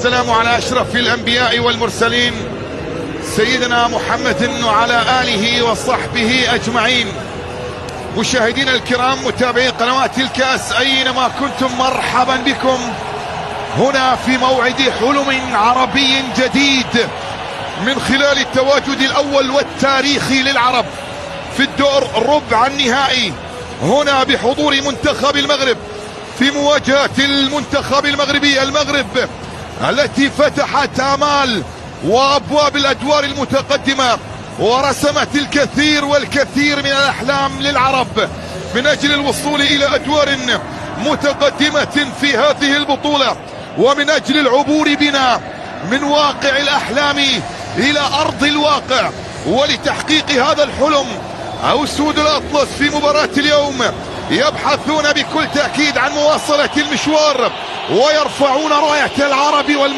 السلام على أشرف الأنبياء والمرسلين سيدنا محمد وعلى آله وصحبه أجمعين. مشاهدينا الكرام متابعين قنوات الكأس أينما كنتم، مرحبا بكم هنا في موعد حلم عربي جديد من خلال التواجد الأول والتاريخي للعرب في الدور ربع النهائي، هنا بحضور منتخب المغرب في مواجهة المنتخب المغربي، المغرب التي فتحت آمال وأبواب الأدوار المتقدمة ورسمت الكثير والكثير من الأحلام للعرب من أجل الوصول إلى أدوار متقدمة في هذه البطولة، ومن أجل العبور بنا من واقع الأحلام إلى أرض الواقع ولتحقيق هذا الحلم. أسود الأطلس في مباراة اليوم يبحثون بكل تأكيد عن مواصلة المشوار ويرفعون راية العرب